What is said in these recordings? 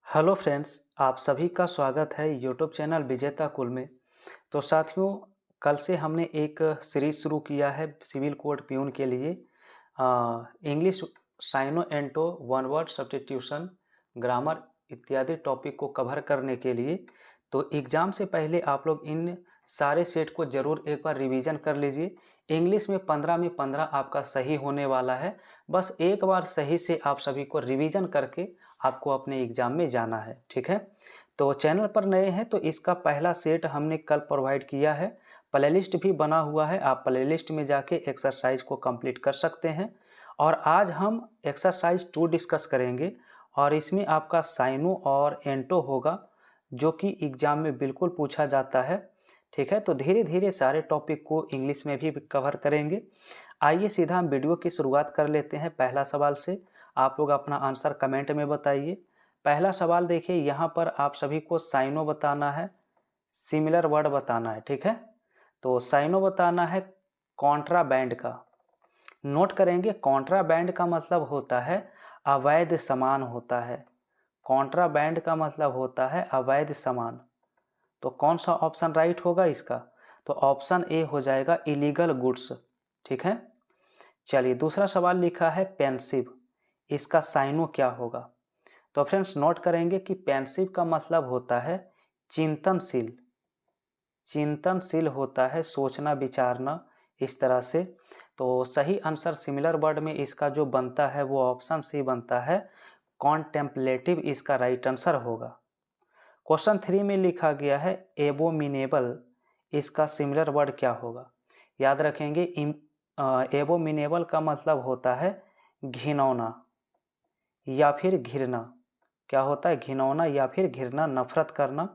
Hello friends, आप सभी का स्वागत है यूट्यूब चैनल विजेता कुल में। तो साथियों, कल से हमने एक सीरीज शुरू किया है सिविल कोड प्यून के लिए। English synonym antonym one word substitution grammar इत्यादि टॉपिक को कवर करने के लिए। तो एग्ज़ाम से पहले आप लोग इन सारे सेट को ज़रूर एक बार रिवीजन कर लीजिए। इंग्लिश में 15 में 15 आपका सही होने वाला है। बस एक बार सही से आप सभी को रिवीजन करके आपको अपने एग्ज़ाम में जाना है, ठीक है। तो चैनल पर नए हैं तो इसका पहला सेट हमने कल प्रोवाइड किया है। प्लेलिस्ट भी बना हुआ है, आप प्लेलिस्ट में जाके एक्सरसाइज को कंप्लीट कर सकते हैं। और आज हम एक्सरसाइज 2 डिस्कस करेंगे और इसमें आपका साइनो और एंटो होगा, जो कि एग्ज़ाम में बिल्कुल पूछा जाता है, ठीक है। तो धीरे धीरे सारे टॉपिक को इंग्लिश में भी कवर करेंगे। आइए सीधा हम वीडियो की शुरुआत कर लेते हैं पहला सवाल से। आप लोग अपना आंसर कमेंट में बताइए। पहला सवाल देखिए, यहाँ पर आप सभी को साइनो बताना है, सिमिलर वर्ड बताना है, ठीक है। तो साइनो बताना है कॉन्ट्रा बैंड का। नोट करेंगे, कॉन्ट्रा बैंड का मतलब होता है अवैध समान होता है। कॉन्ट्रा बैंड का मतलब होता है अवैध समान। तो कौन सा ऑप्शन राइट होगा इसका? तो ऑप्शन ए हो जाएगा इलीगल गुड्स, ठीक है। चलिए दूसरा सवाल लिखा है पेंसिव, इसका साइनो क्या होगा? तो फ्रेंड्स नोट करेंगे कि पेंसिव का मतलब होता है चिंतनशील। चिंतनशील होता है सोचना विचारना इस तरह से। तो सही आंसर सिमिलर वर्ड में इसका जो बनता है वो ऑप्शन सी बनता है, कॉन्टेम्पलेटिव इसका राइट आंसर होगा। क्वेश्चन 3 में लिखा गया है एबोमिनेबल, इसका सिमिलर वर्ड क्या होगा? याद रखेंगे, एबोमिनेबल का मतलब होता है घिनौना या फिर घिरना। क्या होता है? घिनौना या फिर घिरना, नफरत करना।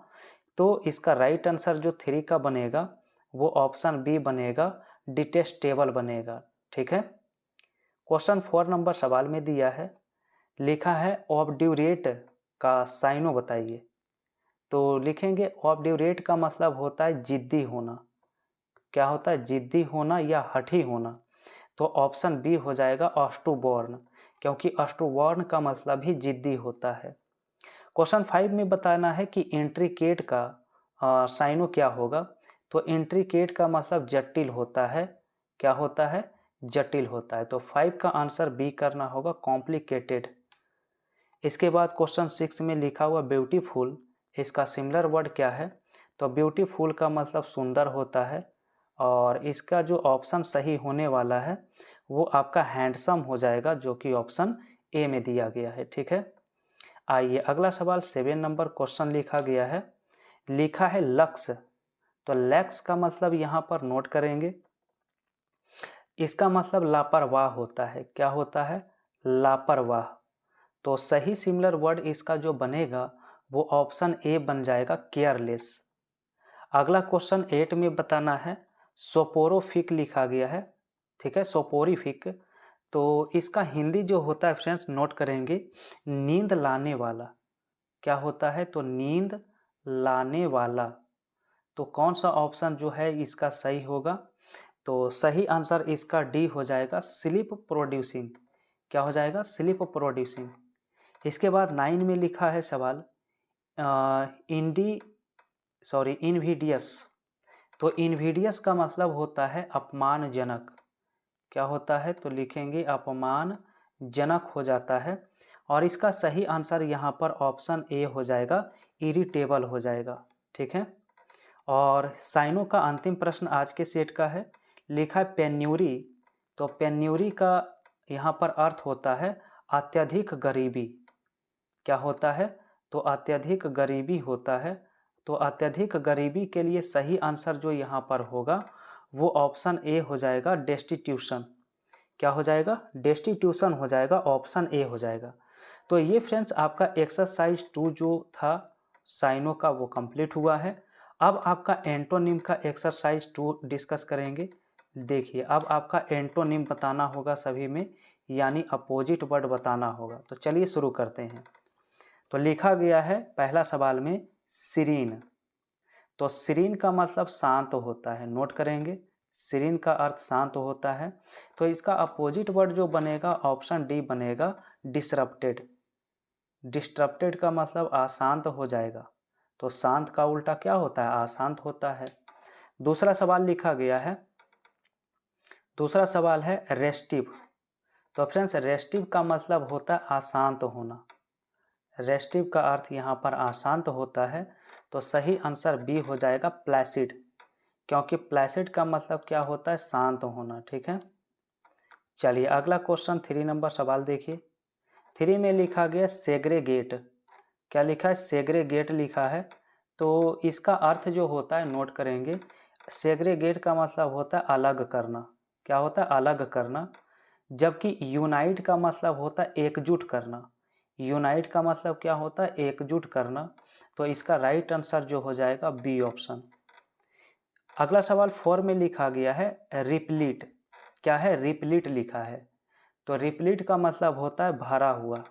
तो इसका राइट आंसर जो 3 का बनेगा वो ऑप्शन बी बनेगा, डिटेस्टेबल बनेगा, ठीक है। क्वेश्चन 4 नंबर सवाल में दिया है, लिखा है ऑब्ड्यूरेट का साइनो बताइए। तो लिखेंगे ऑब्ड्यूरेट का मतलब होता है जिद्दी होना। क्या होता है? जिद्दी होना या हठी होना। तो ऑप्शन बी हो जाएगा ऑस्टोबॉर्न, क्योंकि ऑस्टोबॉर्न का मतलब ही जिद्दी होता है। क्वेश्चन 5 में बताना है कि इंट्रिकेट का साइनो क्या होगा। तो इंट्रिकेट का मतलब जटिल होता है। क्या होता है? जटिल होता है। तो 5 का आंसर बी करना होगा, कॉम्प्लिकेटेड। इसके बाद क्वेश्चन 6 में लिखा हुआ ब्यूटीफुल, इसका सिमिलर वर्ड क्या है? तो ब्यूटीफुल का मतलब सुंदर होता है, और इसका जो ऑप्शन सही होने वाला है वो आपका हैंडसम हो जाएगा, जो कि ऑप्शन ए में दिया गया है, ठीक है। आइए अगला सवाल 7 नंबर क्वेश्चन लिखा गया है, लिखा है लक्ष्य। तो लैक्स का मतलब यहाँ पर नोट करेंगे, इसका मतलब लापरवाह होता है। क्या होता है? लापरवाह। तो सही सिमिलर वर्ड इसका जो बनेगा वो ऑप्शन ए बन जाएगा, केयरलेस। अगला क्वेश्चन 8 में बताना है, सोपोरोफिक लिखा गया है, ठीक है, सोपोरिफिक। तो इसका हिंदी जो होता है फ्रेंड्स, नोट करेंगे, नींद लाने वाला। क्या होता है? तो नींद लाने वाला। तो कौन सा ऑप्शन जो है इसका सही होगा? तो सही आंसर इसका डी हो जाएगा, स्लीप प्रोड्यूसिंग। क्या हो जाएगा? Sleep producing. इसके बाद 9 में लिखा है सवाल, इंडी सॉरी इनविडियस। तो इनविडियस का मतलब होता है अपमानजनक। क्या होता है? तो लिखेंगे अपमानजनक हो जाता है, और इसका सही आंसर यहाँ पर ऑप्शन ए हो जाएगा, इरिटेबल हो जाएगा, ठीक है। और साइनो का अंतिम प्रश्न आज के सेट का है, लिखा है पेन्यूरी। तो पेन्यूरी का यहाँ पर अर्थ होता है अत्यधिक गरीबी। क्या होता है? तो अत्यधिक गरीबी होता है। तो अत्यधिक गरीबी के लिए सही आंसर जो यहाँ पर होगा वो ऑप्शन ए हो जाएगा, डेस्टिट्यूशन। क्या हो जाएगा? डेस्टिट्यूशन हो जाएगा, ऑप्शन ए हो जाएगा। तो ये फ्रेंड्स आपका एक्सरसाइज 2 जो था साइनो का वो कंप्लीट हुआ है। अब आपका एंटोनिम का एक्सरसाइज 2 डिस्कस करेंगे। देखिए, अब आपका एंटोनिम बताना होगा सभी में, यानी अपोजिट वर्ड बताना होगा। तो चलिए शुरू करते हैं। तो लिखा गया है पहला सवाल में सीरीन। तो सीरीन का मतलब शांत होता है, नोट करेंगे, सीरीन का अर्थ शांत होता है। तो इसका अपोजिट वर्ड जो बनेगा ऑप्शन डी बनेगा, डिसरप्टेड। डिस्टर्बटेड का मतलब अशांत हो जाएगा, तो शांत का उल्टा क्या होता है? अशांत होता है। दूसरा सवाल लिखा गया है, दूसरा सवाल है रेस्टिव। तो फ्रेंड्स रेस्टिव का मतलब होता है अशांत होना। रेस्टिव का अर्थ यहाँ पर अशांत होता है, तो सही आंसर बी हो जाएगा प्लेसिड, क्योंकि प्लेसिड का मतलब क्या होता है? शांत होना। ठीक है, चलिए अगला क्वेश्चन 3 नंबर सवाल देखिए। 3 में लिखा गया सेग्रेगेट। क्या लिखा है? सेग्रेगेट लिखा है। तो इसका अर्थ जो होता है नोट करेंगे। सेग्रेगेट का मतलब होता है अलग करना। क्या होता है? अलग करना। जबकि यूनाइट का मतलब होता है एकजुट करना। यूनाइट का मतलब क्या होता है? एकजुट करना। तो इसका राइट आंसर जो हो जाएगा बी ऑप्शन। अगला सवाल 4 में लिखा गया है रिप्लीट। क्या है? रिप्लीट लिखा है। तो रिप्लीट का मतलब होता है भरा हुआ।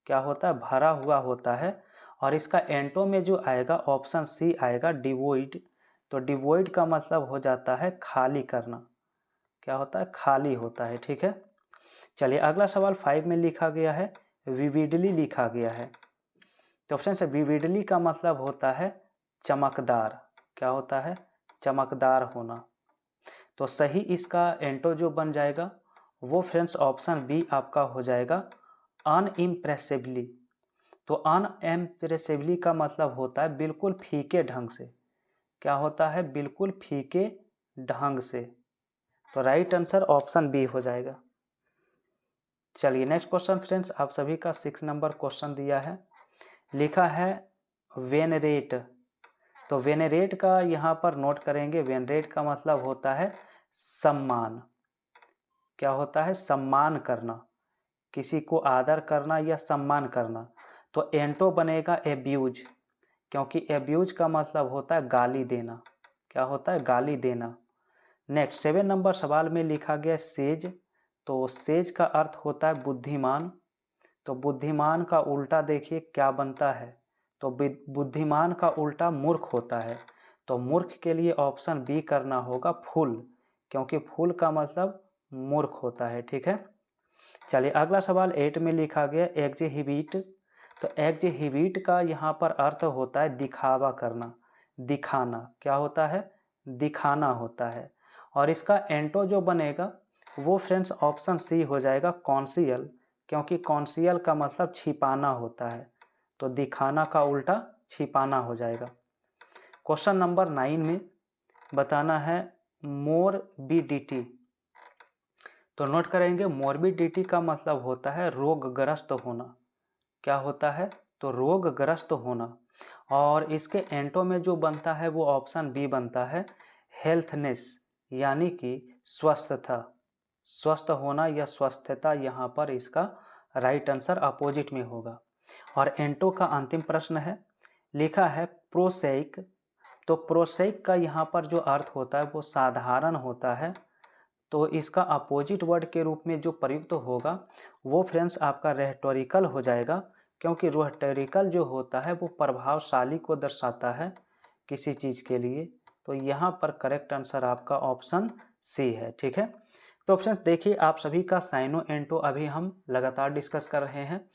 क्या होता है? भरा हुआ होता है। और इसका एंटो में जो आएगा ऑप्शन सी आएगा डिवोइड। तो डिवोइड का मतलब हो जाता है खाली करना। क्या होता है? खाली होता है। ठीक है, चलिए अगला सवाल 5 में लिखा गया है विविडली लिखा गया है। तो ऑप्शन से विविडली का मतलब होता है चमकदार। क्या होता है? चमकदार होना। तो सही इसका एंटो जो बन जाएगा वो फ्रेंड्स ऑप्शन बी आपका हो जाएगा अनइम्प्रेसिवली। तो अनइम्प्रेसिवली का मतलब होता है बिल्कुल फीके ढंग से। क्या होता है? बिल्कुल फीके ढंग से। तो राइट आंसर ऑप्शन बी हो जाएगा। चलिए नेक्स्ट क्वेश्चन फ्रेंड्स, आप सभी का 6 नंबर क्वेश्चन दिया है, लिखा है वेनरेट। तो वेनरेट का यहाँ पर नोट करेंगे। वेनरेट का मतलब होता है सम्मान। क्या होता है? सम्मान करना, किसी को आदर करना या सम्मान करना। तो एंटो बनेगा एब्यूज, क्योंकि एब्यूज का मतलब होता है गाली देना। क्या होता है? गाली देना। नेक्स्ट 7 नंबर सवाल में लिखा गया सेज। तो सेज का अर्थ होता है बुद्धिमान। तो बुद्धिमान का उल्टा देखिए क्या बनता है? तो बुद्धिमान का उल्टा मूर्ख होता है। तो मूर्ख के लिए ऑप्शन बी करना होगा फूल, क्योंकि फूल का मतलब मूर्ख होता है। ठीक है, चलिए अगला सवाल 8 में लिखा गया एग्जिहिबिट। तो एग्जिहिबिट का यहाँ पर अर्थ होता है दिखावा करना, दिखाना। क्या होता है? दिखाना होता है। और इसका एंटो जो बनेगा वो फ्रेंड्स ऑप्शन सी हो जाएगा कॉन्सियल, क्योंकि कॉन्सियल का मतलब छिपाना होता है। तो दिखाना का उल्टा छिपाना हो जाएगा। क्वेश्चन नंबर 9 में बताना है मोरबिडिटी। तो नोट करेंगे मोरबिडिटी का मतलब होता है रोगग्रस्त होना। क्या होता है? तो रोगग्रस्त होना। और इसके एंटो में जो बनता है वो ऑप्शन बी बनता है हेल्थनेस, यानी कि स्वस्थता। स्वस्थ होना या स्वस्थता यहाँ पर इसका राइट आंसर अपोजिट में होगा। और एंटो का अंतिम प्रश्न है, लिखा है प्रोसेइक। तो प्रोसेइक का यहाँ पर जो अर्थ होता है वो साधारण होता है। तो इसका अपोजिट वर्ड के रूप में जो प्रयुक्त होगा वो फ्रेंड्स आपका रेटोरिकल हो जाएगा, क्योंकि रेटोरिकल जो होता है वो प्रभावशाली को दर्शाता है किसी चीज़ के लिए। तो यहाँ पर करेक्ट आंसर आपका ऑप्शन सी है। ठीक है, तो फ्रेंड्स देखिए आप सभी का साइनो एंटो अभी हम लगातार डिस्कस कर रहे हैं।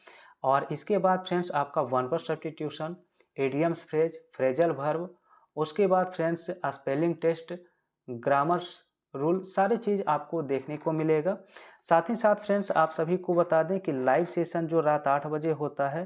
और इसके बाद फ्रेंड्स आपका one word substitution, idioms phrase, phrasal verb, उसके बाद friends spelling test, grammars rule, सारी चीज़ आपको देखने को मिलेगा। साथ ही साथ फ्रेंड्स आप सभी को बता दें कि लाइव सेशन जो रात 8 बजे होता है,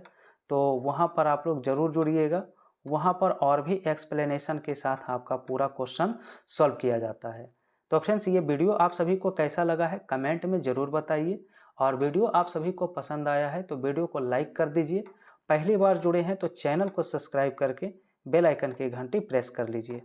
तो वहाँ पर आप लोग ज़रूर जुड़िएगा। वहाँ पर और भी एक्सप्लेनेशन के साथ आपका पूरा क्वेश्चन सॉल्व किया जाता है। तो फ्रेंड्स ये वीडियो आप सभी को कैसा लगा है कमेंट में ज़रूर बताइए। और वीडियो आप सभी को पसंद आया है तो वीडियो को लाइक कर दीजिए। पहली बार जुड़े हैं तो चैनल को सब्सक्राइब करके बेल आइकन की घंटी प्रेस कर लीजिए।